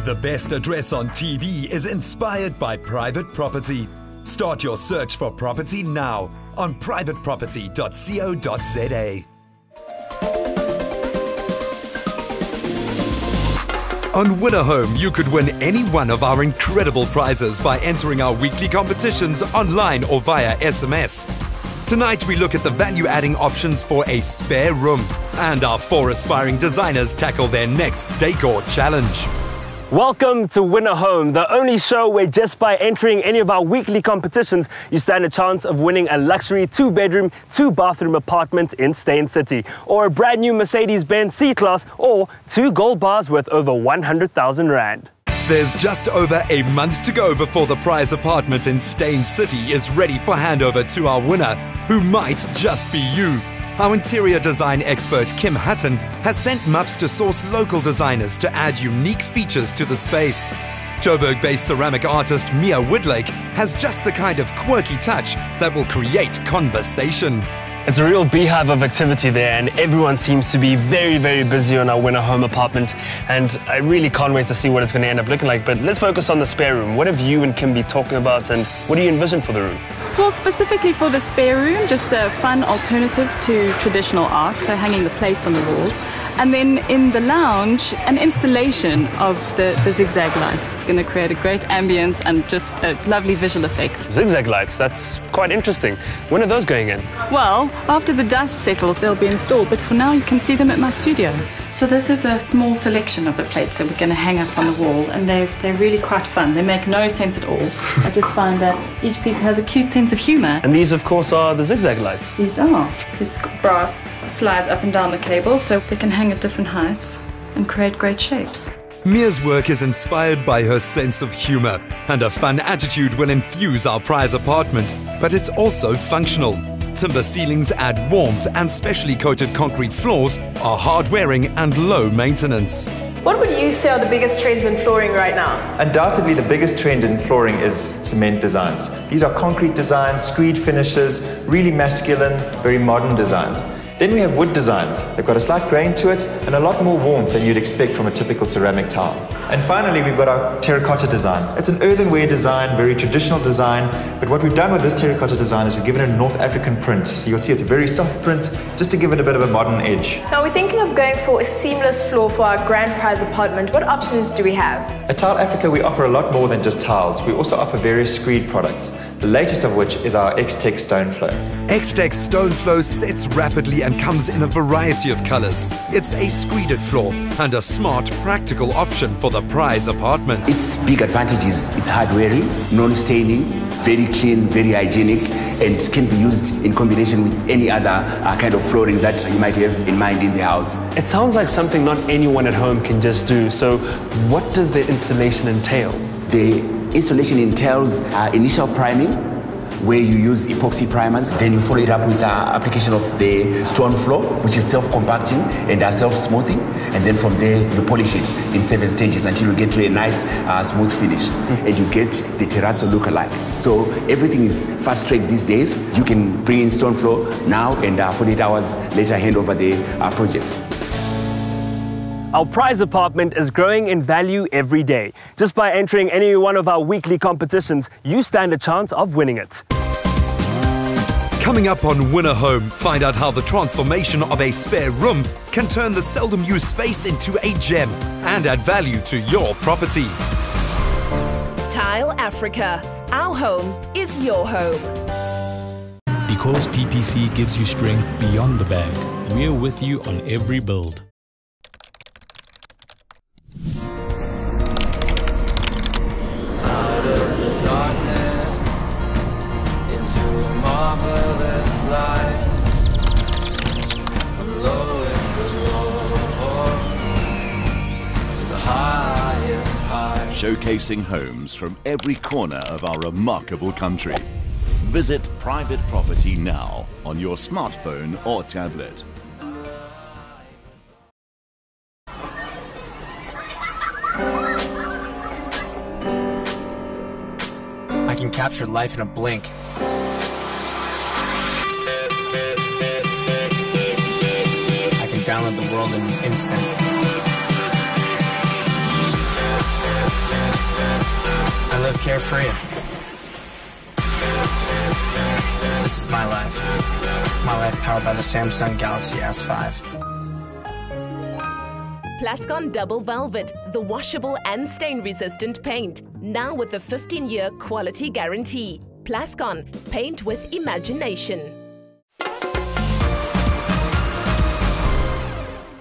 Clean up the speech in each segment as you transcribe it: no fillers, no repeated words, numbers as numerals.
The best address on TV is inspired by private property. Start your search for property now on privateproperty.co.za. On Winner Home, you could win any one of our incredible prizes by entering our weekly competitions online or via SMS. Tonight, we look at the value-adding options for a spare room, and our 4 aspiring designers tackle their next decor challenge. Welcome to Winner Home, the only show where just by entering any of our weekly competitions, you stand a chance of winning a luxury 2-bedroom, 2-bathroom apartment in Steyn City, or a brand new Mercedes-Benz C-Class, or 2 gold bars worth over 100,000 Rand. There's just over a month to go before the prize apartment in Steyn City is ready for handover to our winner, who might just be you. Our interior design expert Kim Hutton has sent MUPS to source local designers to add unique features to the space. Joburg-based ceramic artist Mia Widlake has just the kind of quirky touch that will create conversation. It's a real beehive of activity there, and everyone seems to be very, very busy on our Winner Home apartment, and I really can't wait to see what it's going to end up looking like. But let's focus on the spare room. What have you and Kim been talking about, and what do you envision for the room? Well, specifically for the spare room, just a fun alternative to traditional art, so hanging the plates on the walls. And then in the lounge, an installation of the zigzag lights. It's going to create a great ambience and just a lovely visual effect. Zigzag lights, that's quite interesting. When are those going in? Well, after the dust settles, they'll be installed, but for now you can see them at my studio. So this is a small selection of the plates that we're going to hang up on the wall, and they're really quite fun. They make no sense at all. I just find that each piece has a cute sense of humour. And these, of course, are the zigzag lights. These are. This brass slides up and down the cable, so they can hang at different heights and create great shapes. Mia's work is inspired by her sense of humour, and a fun attitude will infuse our prize apartment, but it's also functional. Timber ceilings add warmth, and specially coated concrete floors are hard-wearing and low maintenance. What would you say are the biggest trends in flooring right now? Undoubtedly, the biggest trend in flooring is cement designs. These are concrete designs, screed finishes, really masculine, very modern designs. Then we have wood designs. They've got a slight grain to it and a lot more warmth than you'd expect from a typical ceramic tile. And finally, we've got our terracotta design. It's an earthenware design, very traditional design, but what we've done with this terracotta design is we've given it a North African print. So you'll see it's a very soft print, just to give it a bit of a modern edge. Now we're thinking of going for a seamless floor for our grand prize apartment. What options do we have? At Tile Africa, we offer a lot more than just tiles. We also offer various screed products, the latest of which is our X-Tech Stone Flow. X-Tech Stone Flow sets rapidly and comes in a variety of colours. It's a screeded floor and a smart, practical option for the prize apartment. Its big advantage is it's hard-wearing, non-staining, very clean, very hygienic, and can be used in combination with any other kind of flooring that you might have in mind in the house. It sounds like something not anyone at home can just do. So what does the installation entail? The installation entails initial priming, where you use epoxy primers, then you follow it up with the application of the stone floor, which is self-compacting and self-smoothing, and then from there you polish it in 7 stages until you get to a nice smooth finish, and you get the terrazzo look-alike. So everything is fast-tracked these days. You can bring in stone floor now, and 48 hours later hand over the project. Our prize apartment is growing in value every day. Just by entering any one of our weekly competitions, you stand a chance of winning it. Coming up on Winner Home, find out how the transformation of a spare room can turn the seldom used space into a gem and add value to your property. Tile Africa. Our home is your home. Because PPC gives you strength beyond the bag, we're with you on every build. Showcasing homes from every corner of our remarkable country. Visit Private Property now on your smartphone or tablet. I can capture life in a blink. I can download the world in an instant. live carefree. This is my life. My life powered by the Samsung Galaxy S5. Plascon Double Velvet, the washable and stain-resistant paint. Now with a 15-year quality guarantee. Plascon, paint with imagination.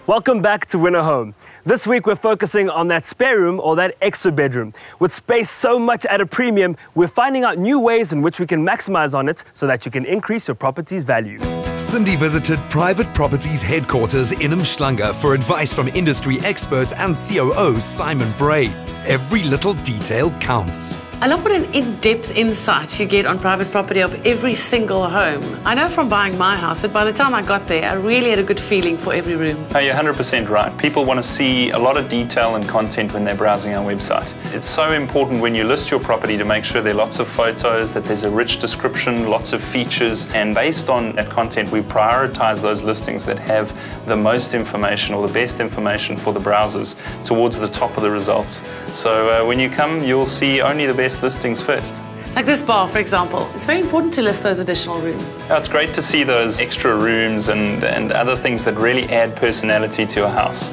Welcome back to Win a Home. This week we're focusing on that spare room or that extra bedroom. With space so much at a premium, we're finding out new ways in which we can maximize on it so that you can increase your property's value. Cindy visited Private Properties headquarters in Umhlanga for advice from industry experts and COO Simon Bray. Every little detail counts. I love what an in-depth insight you get on private property of every single home. I know from buying my house that by the time I got there, I really had a good feeling for every room. Oh, you're 100% right. People want to see a lot of detail and content when they're browsing our website. It's so important when you list your property to make sure there are lots of photos, that there's a rich description, lots of features, and based on that content, we prioritize those listings that have the most information or the best information for the browsers towards the top of the results. So when you come, you'll see only the best listings first. Like this bar, for example. It's very important to list those additional rooms. It's great to see those extra rooms and other things that really add personality to a house.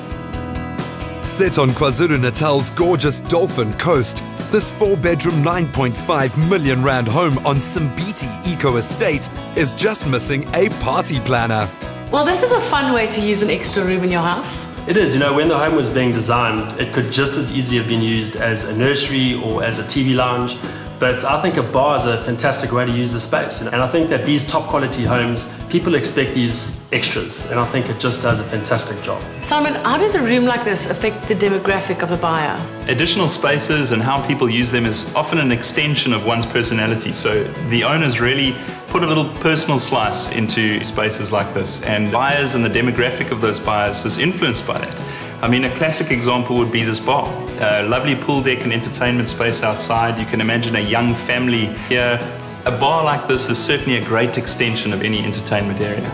Set on KwaZulu-Natal's gorgeous Dolphin Coast, this 4-bedroom, 9.5 million rand home on Simbiti Eco Estate is just missing a party planner. Well, this is a fun way to use an extra room in your house. It is, you know, when the home was being designed, it could just as easily have been used as a nursery or as a TV lounge. But I think a bar is a fantastic way to use the space. And I think that these top quality homes, people expect these extras. And I think it just does a fantastic job. Simon, how does a room like this affect the demographic of the buyer? Additional spaces and how people use them is often an extension of one's personality. So the owners really put a little personal slice into spaces like this. And buyers and the demographic of those buyers is influenced by that. I mean, a classic example would be this bar. A lovely pool deck and entertainment space outside. You can imagine a young family here. A bar like this is certainly a great extension of any entertainment area.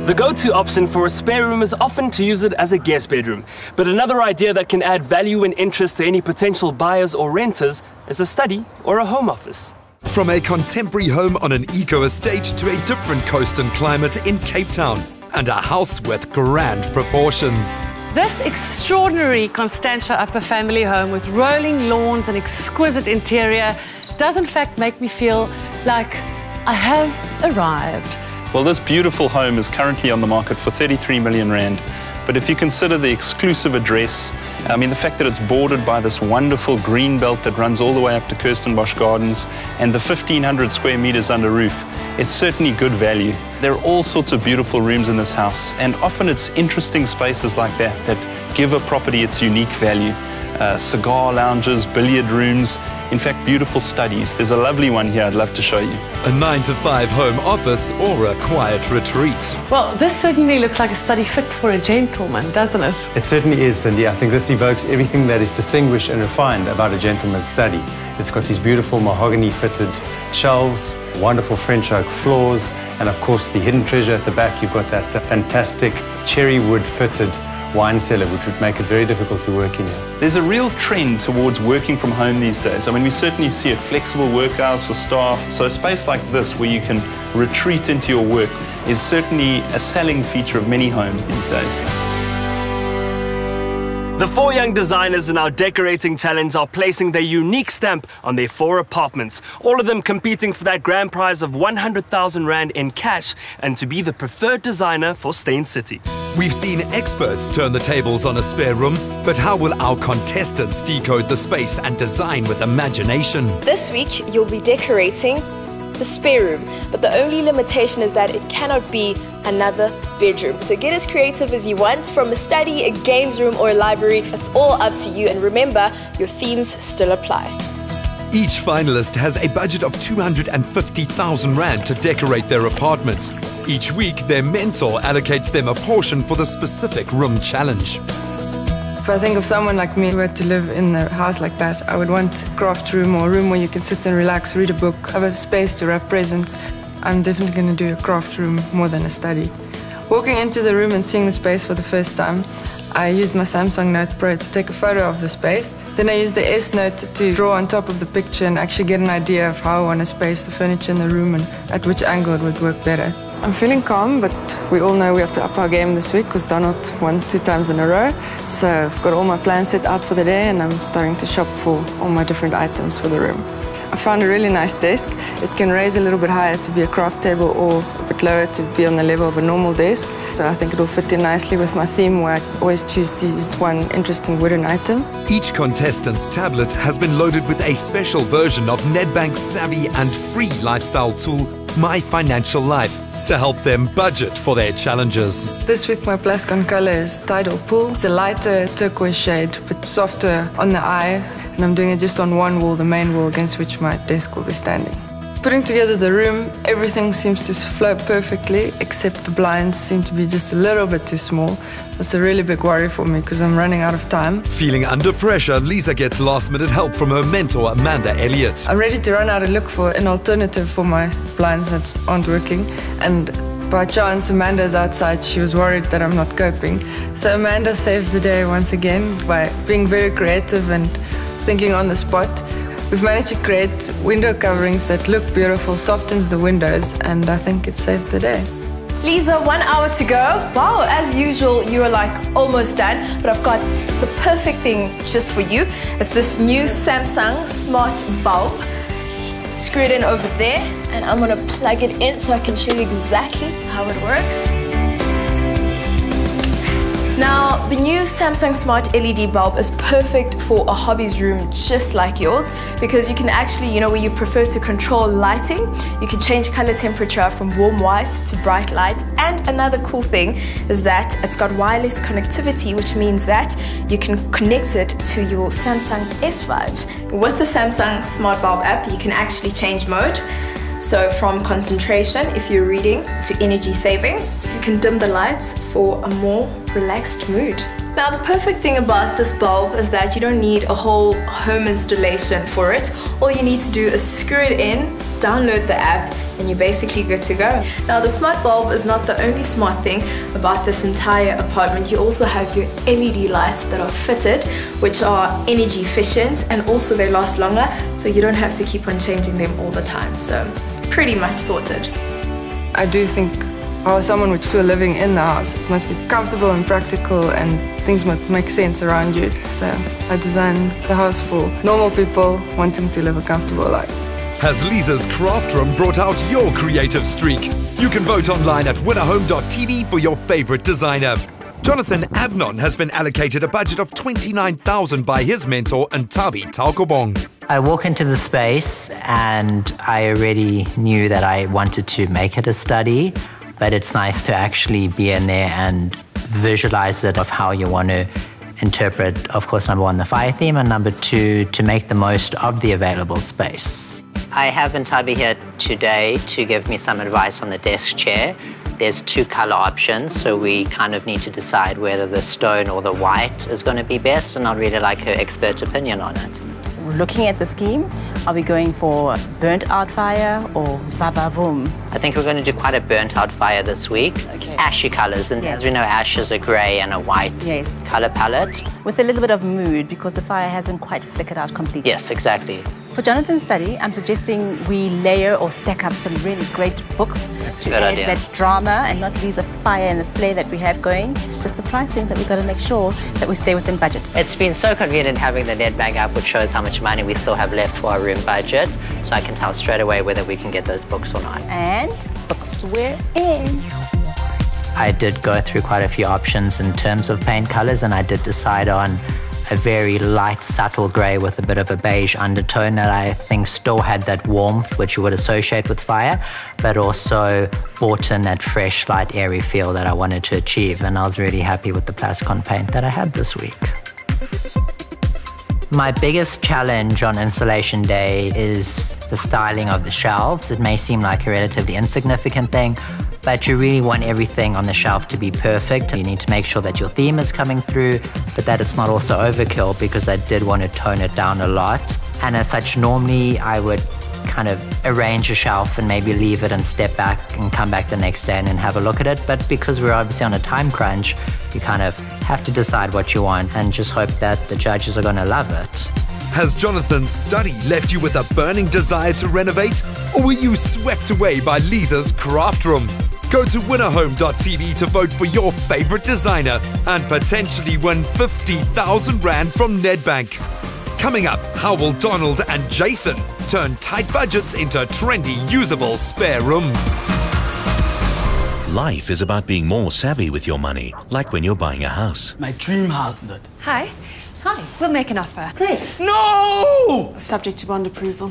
The go-to option for a spare room is often to use it as a guest bedroom. But another idea that can add value and interest to any potential buyers or renters is a study or a home office. From a contemporary home on an eco estate to a different coast and climate in Cape Town, and a house with grand proportions. This extraordinary Constantia upper family home with rolling lawns and exquisite interior does in fact make me feel like I have arrived. Well, this beautiful home is currently on the market for 33 million rand. But if you consider the exclusive address, I mean the fact that it's bordered by this wonderful green belt that runs all the way up to Kirstenbosch Gardens and the 1,500 square meters under roof, it's certainly good value. There are all sorts of beautiful rooms in this house, and often it's interesting spaces like that that give a property its unique value. Cigar lounges, billiard rooms, in fact beautiful studies. There's a lovely one here I'd love to show you. A 9-to-5 home office or a quiet retreat. Well, this certainly looks like a study fit for a gentleman, doesn't it? It certainly is, Cindy. I think this evokes everything that is distinguished and refined about a gentleman's study. It's got these beautiful mahogany-fitted shelves, wonderful French oak floors, and of course the hidden treasure at the back. You've got that fantastic cherry wood-fitted wine cellar, which would make it very difficult to work in here. There's a real trend towards working from home these days. I mean, we certainly see it, flexible work hours for staff. So a space like this where you can retreat into your work is certainly a selling feature of many homes these days. The 4 young designers in our decorating challenge are placing their unique stamp on their 4 apartments, all of them competing for that grand prize of 100,000 Rand in cash and to be the preferred designer for Stain City. We've seen experts turn the tables on a spare room, but how will our contestants decode the space and design with imagination? This week, you'll be decorating the spare room, but the only limitation is that it cannot be another bedroom. So get as creative as you want, from a study, a games room or a library. It's all up to you, and remember, your themes still apply. Each finalist has a budget of 250,000 Rand to decorate their apartment. Each week, their mentor allocates them a portion for the specific room challenge. If I think of someone like me who had to live in a house like that, I would want a craft room or a room where you can sit and relax, read a book, have a space to wrap presents. I'm definitely going to do a craft room more than a study. Walking into the room and seeing the space for the first time, I used my Samsung Note Pro to take a photo of the space. Then I used the S Note to draw on top of the picture and actually get an idea of how I want to space the furniture in the room and at which angle it would work better. I'm feeling calm, but we all know we have to up our game this week because Donald won 2 times in a row. So I've got all my plans set out for the day and I'm starting to shop for all my different items for the room. I found a really nice desk. It can raise a little bit higher to be a craft table or a bit lower to be on the level of a normal desk. So I think it'll fit in nicely with my theme where I always choose to use one interesting wooden item. Each contestant's tablet has been loaded with a special version of Nedbank's savvy and free lifestyle tool, My Financial Life, to help them budget for their challenges. This week my Plascon color is Tidal Pool. It's a lighter turquoise shade, but softer on the eye. And I'm doing it just on one wall, the main wall against which my desk will be standing. Putting together the room, everything seems to flow perfectly, except the blinds seem to be just a little bit too small. That's a really big worry for me because I'm running out of time. Feeling under pressure, Lisa gets last-minute help from her mentor, Amanda Elliott. I'm ready to run out and look for an alternative for my blinds that aren't working. And by chance, Amanda is outside. She was worried that I'm not coping. So Amanda saves the day once again by being very creative and thinking on the spot. We've managed to create window coverings that look beautiful, softens the windows, and I think it saved the day. Lisa, 1 hour to go. Wow, as usual, you are like almost done, but I've got the perfect thing just for you. It's this new Samsung Smart Bulb. Screw it in over there, and I'm gonna plug it in so I can show you exactly how it works. Now, the new Samsung Smart LED bulb is perfect for a hobbies room just like yours because you can actually, where you prefer to control lighting, you can change color temperature from warm white to bright light. And another cool thing is that it's got wireless connectivity, which means that you can connect it to your Samsung S5. With the Samsung Smart Bulb app, you can actually change mode. So from concentration, if you're reading, to energy saving, you can dim the lights for a more relaxed mood. Now, the perfect thing about this bulb is that you don't need a whole home installation for it. All you need to do is screw it in, download the app, and you're basically good to go. Now, the smart bulb is not the only smart thing about this entire apartment. You also have your LED lights that are fitted, which are energy efficient, and also they last longer, so you don't have to keep on changing them all the time. So, pretty much sorted. I do think how someone would feel living in the house. It must be comfortable and practical, and things must make sense around you. So I designed the house for normal people wanting to live a comfortable life. Has Lisa's craft room brought out your creative streak? You can vote online at winnerhome.tv for your favorite designer. Jonathan Avnon has been allocated a budget of 29,000 by his mentor, Ntabi Taukobong. I walk into the space and I already knew that I wanted to make it a study, but it's nice to actually be in there and visualize it of how you want to interpret, of course, number one, the fire theme, and number two, to make the most of the available space. I have Ntabi here today to give me some advice on the desk chair. There's 2 color options, so we kind of need to decide whether the stone or the white is going to be best, and I'd really like her expert opinion on it. Looking at the scheme, are we going for burnt out fire or vavavoom? I think we're going to do quite a burnt out fire this week. Okay. Ashy colors, and as we know, ash is a gray and a white color palette. With a little bit of mood, because the fire hasn't quite flickered out completely. Yes, exactly. For Jonathan's study, I'm suggesting we layer or stack up some really great books to add that drama and not lose the fire and the flair that we have going. It's just the pricing that we've got to make sure that we stay within budget. It's been so convenient having the Nedbank app, which shows how much money we still have left for our room budget, so I can tell straight away whether we can get those books or not. And books we're in. I did go through quite a few options in terms of paint colors, and I did decide on a very light, subtle grey with a bit of a beige undertone that I think still had that warmth which you would associate with fire, but also brought in that fresh, light, airy feel that I wanted to achieve, and I was really happy with the Plascon paint that I had this week. My biggest challenge on installation day is the styling of the shelves. It may seem like a relatively insignificant thing, but you really want everything on the shelf to be perfect. You need to make sure that your theme is coming through, but that it's not also overkill, because I did want to tone it down a lot. And as such, normally I would kind of arrange a shelf and maybe leave it and step back and come back the next day and then have a look at it. But because we're obviously on a time crunch, you kind of have to decide what you want and just hope that the judges are going to love it. Has Jonathan's study left you with a burning desire to renovate? Or were you swept away by Lisa's craft room? Go to winnerhome.tv to vote for your favorite designer and potentially win 50,000 Rand from Nedbank. Coming up, how will Donald and Jason turn tight budgets into trendy, usable spare rooms? Life is about being more savvy with your money, like when you're buying a house. My dream house, Nut. Hi. Hi. We'll make an offer. Great. No! Subject to bond approval.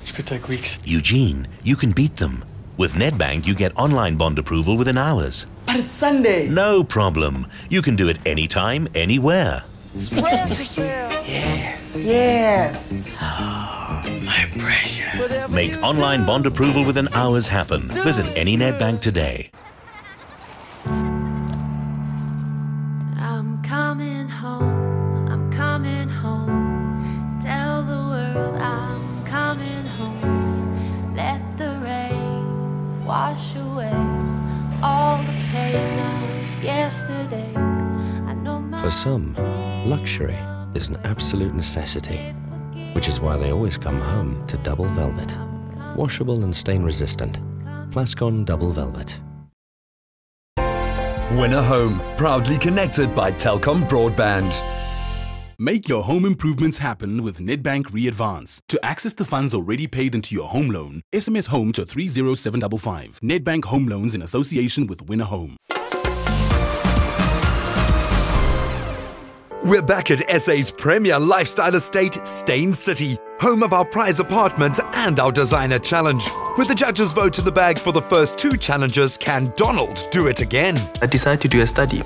Which could take weeks. Eugene, you can beat them. With Nedbank, you get online bond approval within hours. But it's Sunday. No problem. You can do it anytime, anywhere. Yes. Yes. Oh, my precious. Make online bond approval within hours happen. Visit any Nedbank today. I'm coming home. I'm coming home. Tell the world I'm coming home. Let the rain wash away all the pain of yesterday. I know my For some, luxury is an absolute necessity, which is why they always come home to Double Velvet. Washable and stain resistant. Plascon Double Velvet. Winner Home, proudly connected by Telkom Broadband. Make your home improvements happen with Nedbank Re-Advance. To access the funds already paid into your home loan, SMS HOME to 30755. Nedbank Home Loans in association with Winner Home. We're back at SA's premier lifestyle estate, Stain City, home of our prize apartment and our designer challenge. With the judges' vote in the bag for the first two challenges, can Donald do it again? I decided to do a study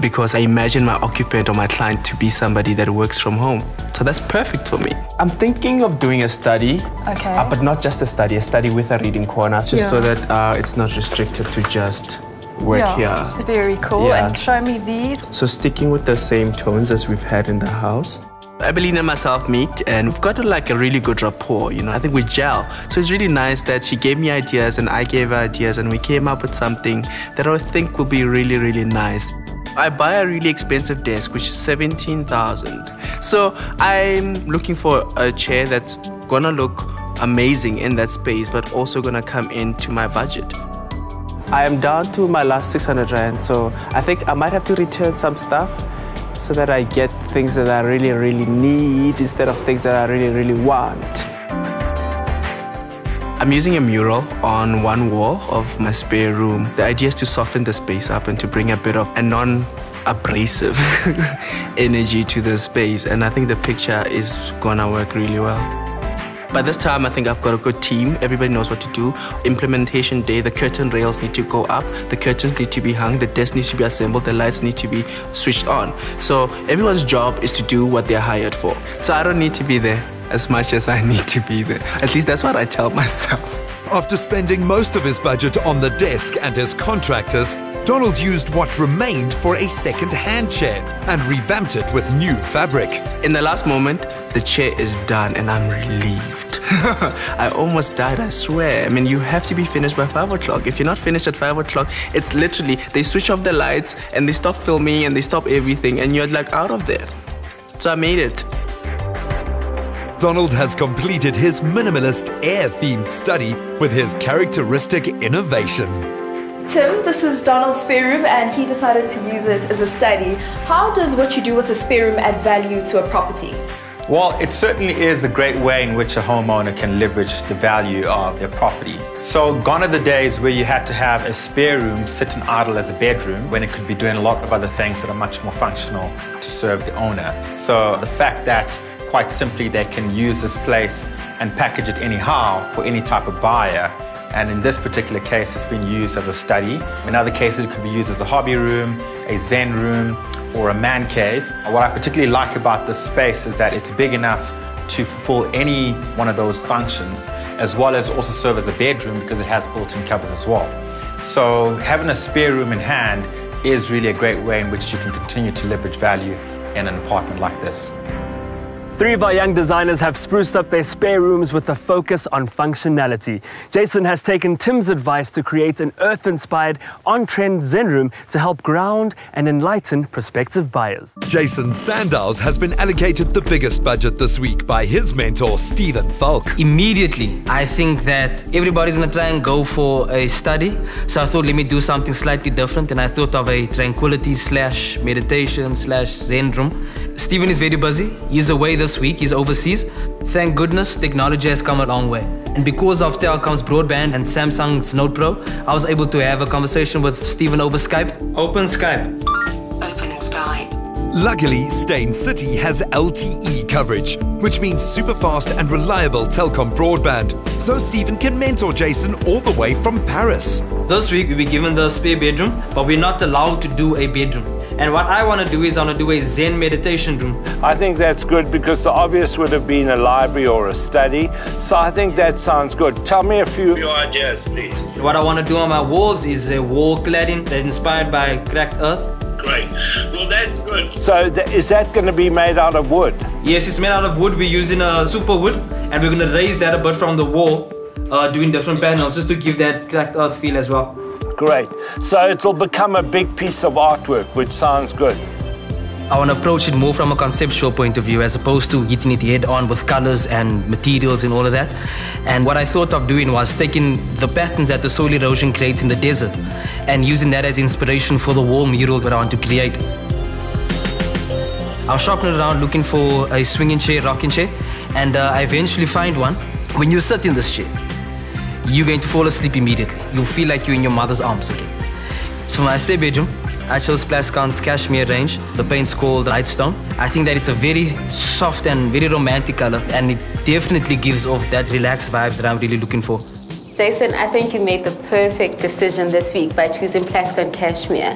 because I imagine my occupant or my client to be somebody that works from home. So that's perfect for me. I'm thinking of doing a study, but not just a study with a reading corner, just so that it's not restricted to just work here. Very cool. And show me these. So sticking with the same tones as we've had in the house. Evelina and myself meet and we've got like a really good rapport, you know. I think we gel. So it's really nice that she gave me ideas and I gave her ideas and we came up with something that I think will be really, really nice. I buy a really expensive desk, which is 17,000. So I'm looking for a chair that's gonna look amazing in that space, but also gonna come into my budget. I am down to my last 600 Rand, so I think I might have to return some stuff so that I get things that I really, really need instead of things that I really, really want. I'm using a mural on one wall of my spare room. The idea is to soften the space up and to bring a bit of a non-abrasive energy to the space, and I think the picture is gonna work really well. By this time, I think I've got a good team. Everybody knows what to do. Implementation day, the curtain rails need to go up, the curtains need to be hung, the desk needs to be assembled, the lights need to be switched on. So everyone's job is to do what they're hired for. So I don't need to be there as much as I need to be there. At least that's what I tell myself. After spending most of his budget on the desk and his contractors, Donald used what remained for a second-hand chair and revamped it with new fabric. In the last moment, the chair is done and I'm relieved. I almost died, I swear. I mean, you have to be finished by 5 o'clock. If you're not finished at 5 o'clock, it's literally, they switch off the lights and they stop filming and they stop everything and you're like out of there. So I made it. Donald has completed his minimalist air-themed study with his characteristic innovation. Tim, this is Donald's spare room and he decided to use it as a study. How does what you do with a spare room add value to a property? Well, it certainly is a great way in which a homeowner can leverage the value of their property. So gone are the days where you had to have a spare room sit and idle as a bedroom when it could be doing a lot of other things that are much more functional to serve the owner. So the fact that quite simply they can use this place and package it anyhow for any type of buyer. And in this particular case, it's been used as a study. In other cases, it could be used as a hobby room, a zen room, or a man cave. What I particularly like about this space is that it's big enough to fulfill any one of those functions, as well as also serve as a bedroom because it has built-in cupboards as well. So having a spare room in hand is really a great way in which you can continue to leverage value in an apartment like this. Three of our young designers have spruced up their spare rooms with a focus on functionality. Jason has taken Tim's advice to create an earth-inspired, on-trend Zen room to help ground and enlighten prospective buyers. Jason Sandows has been allocated the biggest budget this week by his mentor, Stephen Falk. Immediately, I think that everybody's gonna try and go for a study. So I thought, let me do something slightly different. And I thought of a tranquility / meditation / Zen room. Stephen is very busy. He's away this week, he's overseas. Thank goodness technology has come a long way. And because of Telkom's broadband and Samsung's Note Pro, I was able to have a conversation with Stephen over Skype. Open Skype. Opening Skype. Luckily, Stain City has LTE coverage, which means super fast and reliable Telkom broadband. So Stephen can mentor Jason all the way from Paris. This week we'll be given the spare bedroom, but we're not allowed to do a bedroom. And what I want to do is I want to do a Zen meditation room. I think that's good because the obvious would have been a library or a study. So I think that sounds good. Tell me a few your ideas, please. What I want to do on my walls is a wall cladding that's inspired by cracked earth. Great. Well, that's good. So is that going to be made out of wood? Yes, it's made out of wood. We're using a super wood and we're going to raise that a bit from the wall, doing different panels just to give that cracked earth feel as well. Great. So it'll become a big piece of artwork, which sounds good. I want to approach it more from a conceptual point of view as opposed to hitting it head on with colors and materials and all of that. And what I thought of doing was taking the patterns that the soil erosion creates in the desert and using that as inspiration for the wall mural that I want to create. I was shopping around looking for a swinging chair, rocking chair, and I eventually find one. When you sit in this chair, you're going to fall asleep immediately. You'll feel like you're in your mother's arms again. So for my spare bedroom, I chose Plascon's Cashmere range. The paint's called Lightstone. I think that it's a very soft and very romantic color, and it definitely gives off that relaxed vibes that I'm really looking for. Jason, I think you made the perfect decision this week by choosing Plascon Cashmere.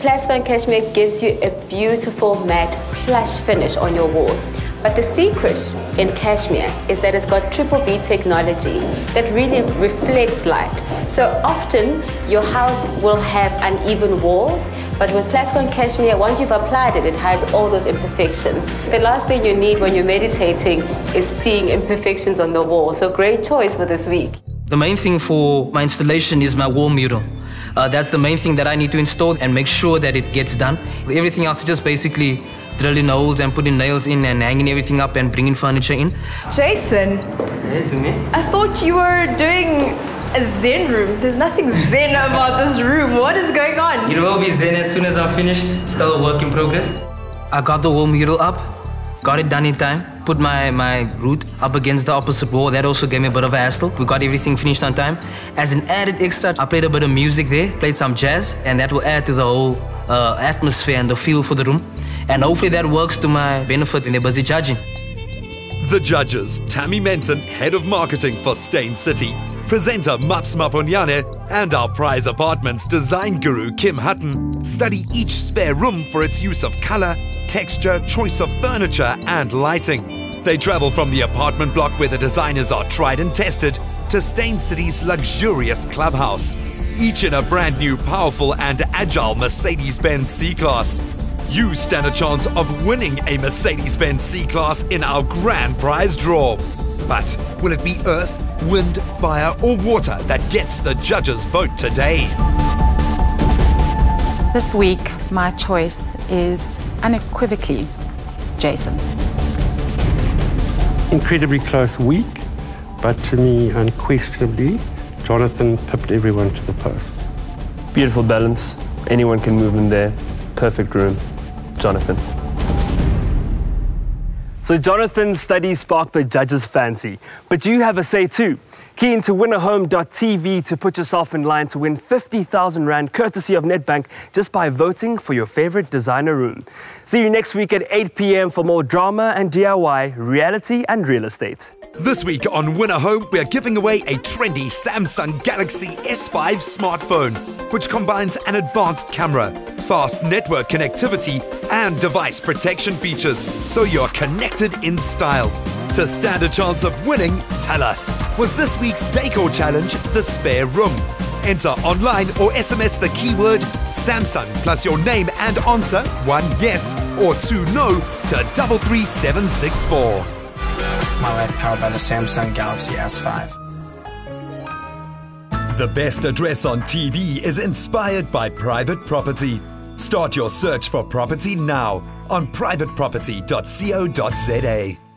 Plascon Cashmere gives you a beautiful matte plush finish on your walls. But the secret in cashmere is that it's got triple B technology that really reflects light. So often your house will have uneven walls, but with Plascon Cashmere, once you've applied it, it hides all those imperfections. The last thing you need when you're meditating is seeing imperfections on the wall. So great choice for this week. The main thing for my installation is my wall mural. That's the main thing that I need to install and make sure that it gets done. Everything else is just basically drilling holes and putting nails in and hanging everything up and bringing furniture in. Jason, to me. I thought you were doing a Zen room. There's nothing Zen about this room. What is going on? It will be Zen as soon as I'm finished. Still a work in progress. I got the wall mural up, got it done in time, put my root up against the opposite wall. That also gave me a bit of a hassle. We got everything finished on time. As an added extra, I played a bit of music there, played some jazz, and that will add to the whole atmosphere and the feel for the room. And hopefully that works to my benefit when they're busy judging. The judges, Tammy Menton, Head of Marketing for Stain City, presenter Maps Maponyane, and our prize apartments design guru Kim Hutton study each spare room for its use of color, texture, choice of furniture, and lighting. They travel from the apartment block where the designers are tried and tested to Stain City's luxurious clubhouse, each in a brand new, powerful, and agile Mercedes-Benz C-Class. You stand a chance of winning a Mercedes-Benz C-Class in our grand prize draw. But will it be earth, wind, fire, or water that gets the judges' vote today? This week, my choice is unequivocally Jason. Incredibly close week, but to me, unquestionably, Jonathan pipped everyone to the post. Beautiful balance. Anyone can move in there. Perfect room. Jonathan. So Jonathan's study sparked the judges' fancy, but you have a say too. Key into winnerhome.tv to put yourself in line to win 50,000 Rand courtesy of Nedbank just by voting for your favorite designer room. See you next week at 8 p.m. for more drama and DIY, reality and real estate. This week on Winner Home, we are giving away a trendy Samsung Galaxy S5 smartphone, which combines an advanced camera, fast network connectivity, and device protection features, so you're connected in style. To stand a chance of winning, tell us, was this week's decor challenge the spare room? Enter online or SMS the keyword Samsung plus your name and answer 1 yes or 2 no to 33764. My life powered by the Samsung Galaxy S5. The best address on TV is inspired by private property. Start your search for property now on privateproperty.co.za.